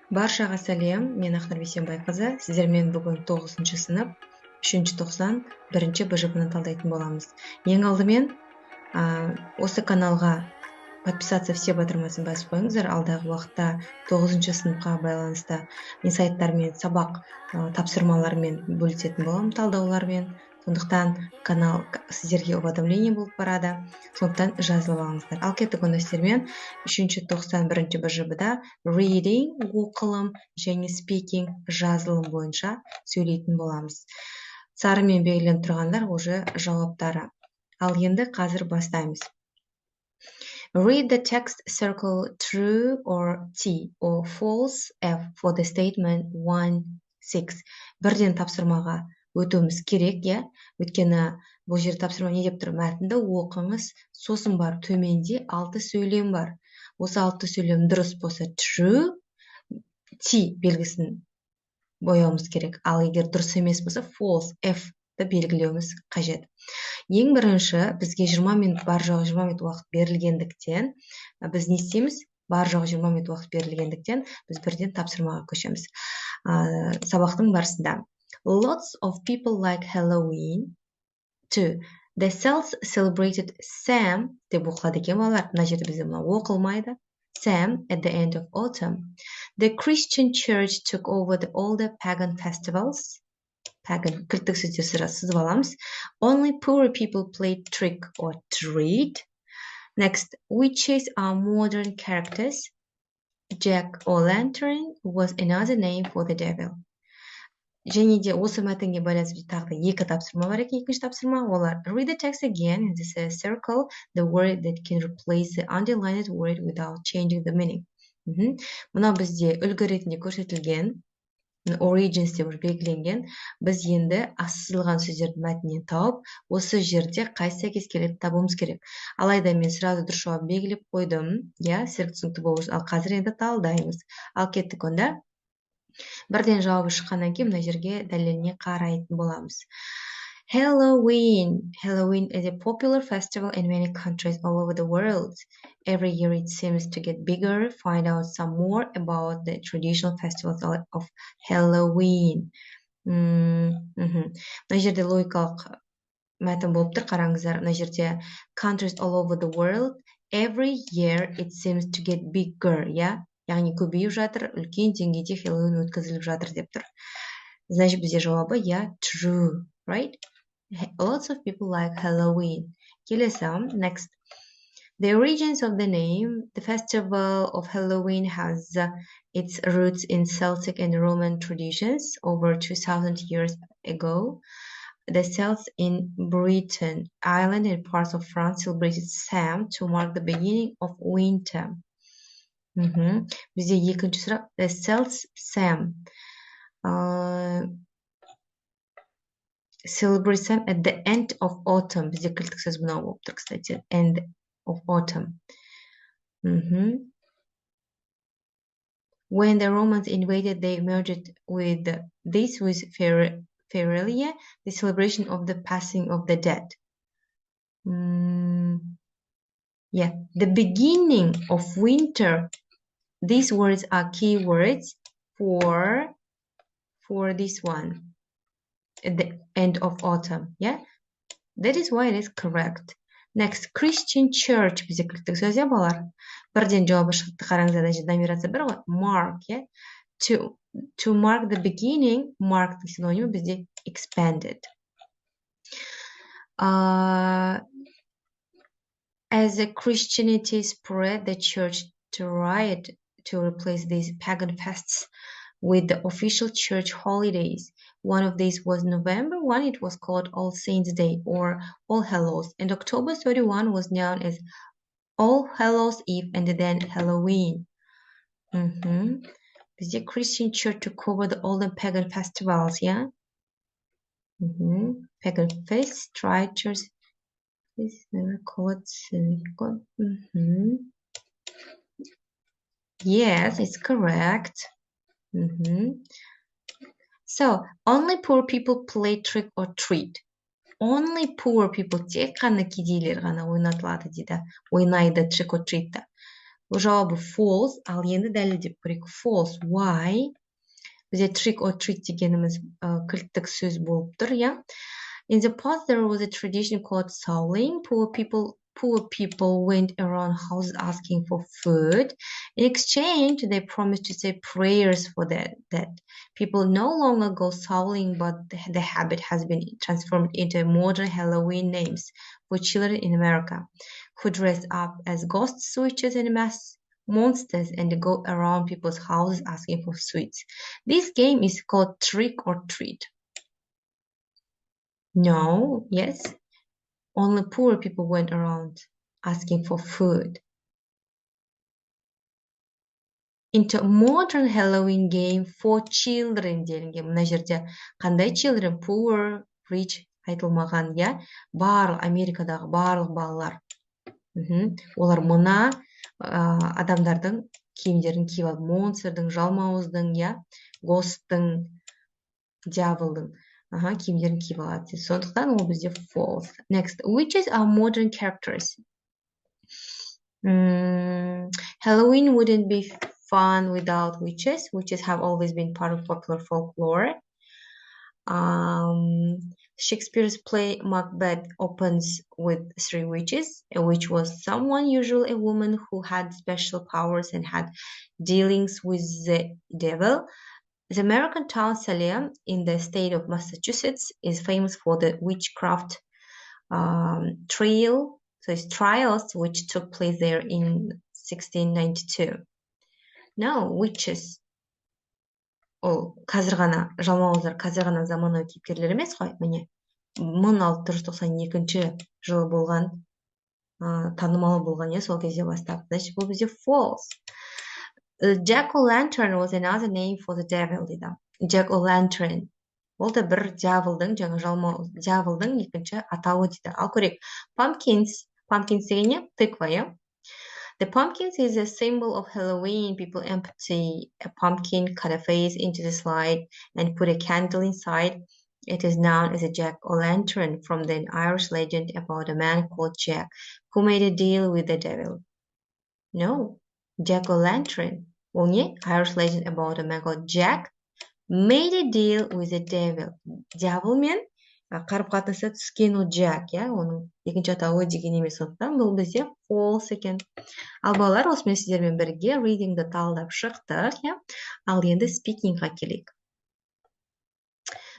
Баршаға сәлем, мен Ақтар Бейсенбайқызы. Сіздермен бүгін 9-шы сынып, 3-ші тоқсан, 1-ші БЖБны талдайтын боламыз. Ең алдымен осы каналға подписаться все батырмасын басып қойыңыздар. Алдағы уақытта 9-ші сыныпқа байланысты инсайттармен, сабақ тапсырмалармен бөлісетін боламын, талдаулармен. Сондықтан канал сіздерге уведомление болып барады. Сондықтан жазылып алыңыздар. Ал кеттік онда сіздермен 3-ші тоқсан 1-ші БЖБда reading оқылым және speaking жазылым бойынша сөйлейтін боламыз. Сарымен белгіленіп тұрғандар уже жауаптары. Ал енді қазір бастаймыз. Read the text, circle true or T or false F for the statement 1-6. Бірден тапсырмаға өтуіміз керек, өйткені бұл жер тапсырма не деп тұр? Мәтінді оқыңыз, сосын бар төменде 6 сөйлем бар. Осы 6 сөйлем дұрыс болса true, T белгісін бояуымыз керек. Ал егер дұрыс емес болса false F-ті белгілеуіміз қажет. Ең бірінші, бізге 20 минут бар жоғы 20 минут уақыт берілгендіктен, біз не істейміз? Бар жоғы 20 минут уақыт берілгендіктен, біз бірден тапсырмаға көшеміз. Сабақтың барысында. Lots of people like Halloween. 2. The cells celebrated Sam деп оқылады екен балалар. Мына жерде бізде оқылмайды. Sam at the end of autumn. The Christian church took over all the pagan festivals. Pagan кілттік сөздер сызып аламыз. Only poor people played trick or treat. Next, witches are modern characters. Jack O'Lantern was another name for the devil. Және де осы мәтінге байланысты тағы да 2 тапсырма бар екен. Екінші тапсырма олар read the text again and this is circle the word that can replace the underlined word without changing the meaning. Мына бізде үлгі ретінде көрсетілген origins деп белгіленген. Біз енді асылған сөздерді мәтіннен тауып, осы жерде қайсы сәйкес келеді табуымыз керек. Алайда мен сразу дұрыс жауап белгілеп қойдым. Сіздерге түсінікті болуы. Ал қазір енді талдаймыз. Ал кеттік онда. Бірден жауабы шыққаннан кейін мына жерге дәлеліне қарайтын боламыз. Halloween. Halloween is a popular festival in many countries all over the world. Every year it seems to get bigger. Find out some more about the traditional festivals of Halloween. Мына жерде логикалық мәтін болып тұр, қараңыздар. Мына жерде countries all over the world. Every year it seems to get bigger. Яғни көбейіп жатыр, үлкен деңгейде Halloween өткізіліп жатыр деп тұр. Значит, бізде жауабы true, right? Lots of people like Halloween. Келесі, next. The origins of the name, the festival of Halloween has its roots in Celtic and Roman traditions over 2,000 years ago. The Celts in Britain, Ireland, and parts of France celebrated Sam to mark the beginning of winter. Бізде екінші сұрақ. The Celts Sam. Celebrate Sam at the end of autumn. Бізде кілттік сөз мынау болып тұр, кстати. End of autumn. When the Romans invaded, they merged with Feralia, the celebration of the passing of the dead. The beginning of winter. These words are key words for this one. At the end of autumn. That is why it is correct. Next, Christian church. Бізде кілттік сөз балар. Бірден жауабы шықты, қараңыздар, номерация бір ғой. Mark, To mark the beginning, mark синонимі бізде expanded. As Christianity spread, the church tried to replace these pagan fests with the official church holidays. One of these was November 1, it was called All Saints' Day or All Hallows, and October 31 was known as All Hallows Eve and then Halloween. The Christian church took over all the pagan festivals, Pagan feasts, churches, please never call it Yes, it's correct. So, only poor people play trick or treat. Only poor people, тек қана кедейлер ғана ойнатылады дейді. Ойнайды trick or treat'ті. Бұл жауабы false, ал енді дәлелдеп көрейік. False. Why? Бізде trick or treat дегеніміз кілттік сөз болып тұр, иә? In the past, there was a tradition called sowing. Poor people went around houses asking for food. In exchange, they promised to say prayers for that. People no longer go sowing, but the habit has been transformed into modern Halloween names for children in America, who dress up as ghosts, witches, and masked monsters and go around people's houses asking for sweets. This game is called trick or treat. No, yes. Only poor people went around asking for food. Into modern Halloween game for children делінген. Мына жерде қандай children? Poor, rich айтылмаған, иә? Барлық Америкадағы барлық балалар. Олар мына адамдардың киімдерін киіп алды. Монстрдың, жалмауыздың, иә? Ghosттың, дьяволдың киімдерін киіп алады. Сондықтан ол бізде false. Next, witches are modern characters. Halloween wouldn't be fun without witches. Witches have always been part of popular folklore. Shakespeare's play Macbeth opens with 3 witches. A witch was someone, usually a woman, who had special powers and had dealings with the devil. The American town Salem in the state of Massachusetts is famous for the witchcraft trials which took place there in 1692. Now, witches. Ол қазір ғана жалмауыздар, қазір ғана заманауи кейіпкерлер емес қой, міне 1692 жылы болған, танымал болған, сол кезде бастап. Значит, бұл бізде false. Jack-o'-lantern was another name for the devil, дейді. Jack-o'-lantern. Ол да бір дьяволдың, жаңа жалмау, дьяволдың екінші атауы дейді. Ал көрейік. Pumpkins. Pumpkins деген не? Тыква, иә? The pumpkins is a symbol of Halloween. People empty a pumpkin, cut a face into the slide, and put a candle inside. It is known as a jack-o'-lantern from the Irish legend about a man called Jack who made a deal with the devil. No, jack-o'-lantern. Ол не? Irish legend about a man called Jack made a deal with the devil. Дьявол мен қарым-қатынаса түскен ол Jack, иә? Оның екінші атауы деген емес, сондықтан бұл бізде false екен. Ал балалар, осымен сіздермен бірге readingді талдап шықтық, иә? Ал енді speakingға келейік.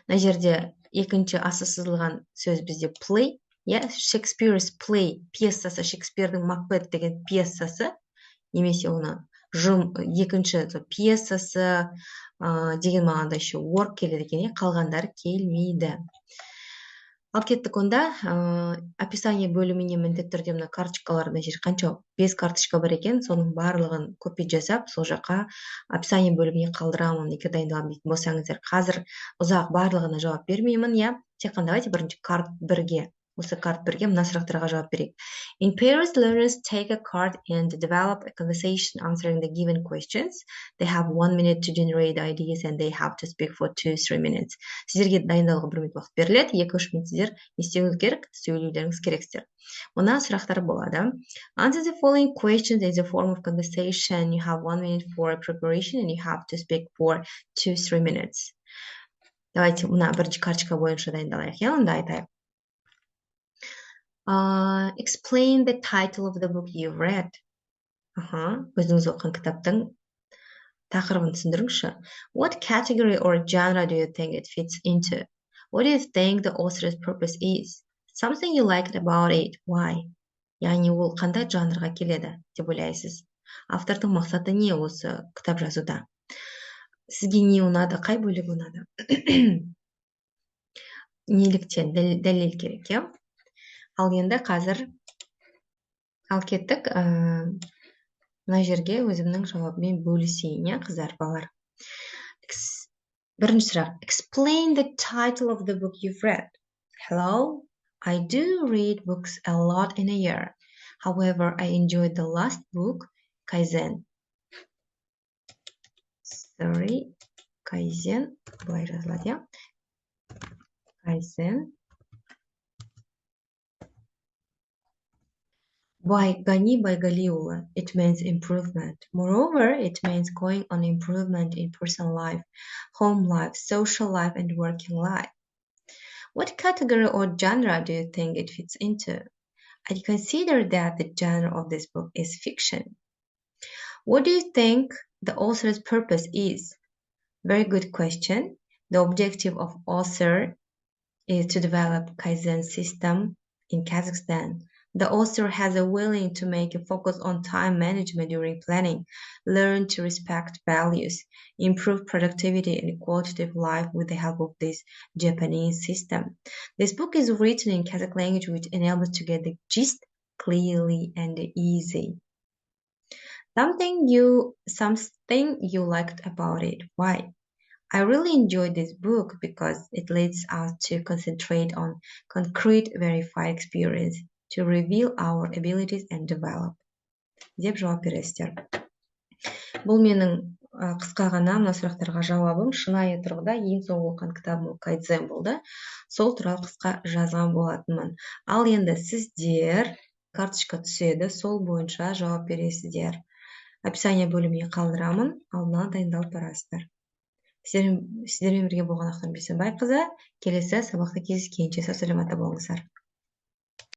Мына жерде екінші асы сызылған сөз бізде play, иә? Shakespeare's play пьесасы, Шекспирдің Macbeth деген пьесасы, немесе оны екінші пьесасы деген мағынада еще word келеді екен, қалғандары келмейді. Ал кеттік онда, описание бөліміне міндетті түрде мына карточкалар, мына жер қанша? 5 карточка бар екен, соның барлығын копия жасап, сол жаққа описание бөліміне қалдырамын, егер дайындалып дейтін болсаңыздар. Қазір ұзақ барлығына жауап бермеймін, иә? Тек қана давайте бірінші карт 1-ге, осы карт 1-ге мына сұрақтарға жауап берейік. In pairs, learners take a card and develop a conversation answering the given questions. They have 1 minute to generate ideas and they have to speak for 2-3 minutes. Сіздерге дайындалуға 1 минут уақыт беріледі, 2-3 минут сіздер не істеуіңіз керек? Сөйлеулеріңіз керексіздер. Мына сұрақтар болады. Answer the following questions in the form of conversation. You have 1 minute for preparation and you have to speak for 2-3 minutes. Давайте мына бірінші карточка бойынша дайындалайық, иә? Онда айтайық. Explain the title of the book you read. Өзіңіз оқыған кітаптың тақырыбын түсіндіріңізші. What category or genre do you think it fits into? What do you think the author's purpose is? Something you liked about it. Why? Яғни ол қандай жанрға келеді деп ойлайсыз? Автордың мақсаты не осы кітап жазуда? Сізге не ұнады, қай бөлігі ұнады? Неліктен дәлел керек, иә? Ал енді қазір ал кеттік, мына жерге өзімнің жауабымен бөлісейін, қыздар, балалар. Бірінші сұрақ. Explain the title of the book you've read. Hello, I do read books a lot in a year. However, I enjoyed the last book, Kaizen. Sorry, Kaizen. Былай жазылады, иә? Kaizen. Байгани байгaliula, it means improvement. Moreover, it means going on improvement in personal life, home life, social life, and working life. What category or genre do you think it fits into? I consider that the genre of this book is fiction. What do you think the author's purpose is? Very good question. The objective of author is to develop Kaizen system in Kazakhstan. The author has a willing to make a focus on time management during planning, learn to respect values, improve productivity and quality of life with the help of this Japanese system. This book is written in Kazakh language, which enables to get the gist clearly and easy. Something you liked about it. Why? I really enjoyed this book because it leads us to concentrate on concrete verified experience to reveal our abilities and develop. Деп жауап бересіздер. Бұл менің қысқа ғана мына сұрақтарға жауабым. Шынайы тұрғыда ең соңғы оқыған кітабым Кайдзен болды. Сол туралы қысқа жазған болатынмын. Ал енді сіздер карточка түседі, сол бойынша жауап бересіздер. Описание бөліміне қалдырамын, алдын ала дайындалып барасыздар. Сіздермен бірге болған Ақтар Бейсенбайқызы. Келесі сабақта кездескенше сау саламатта болыңыздар.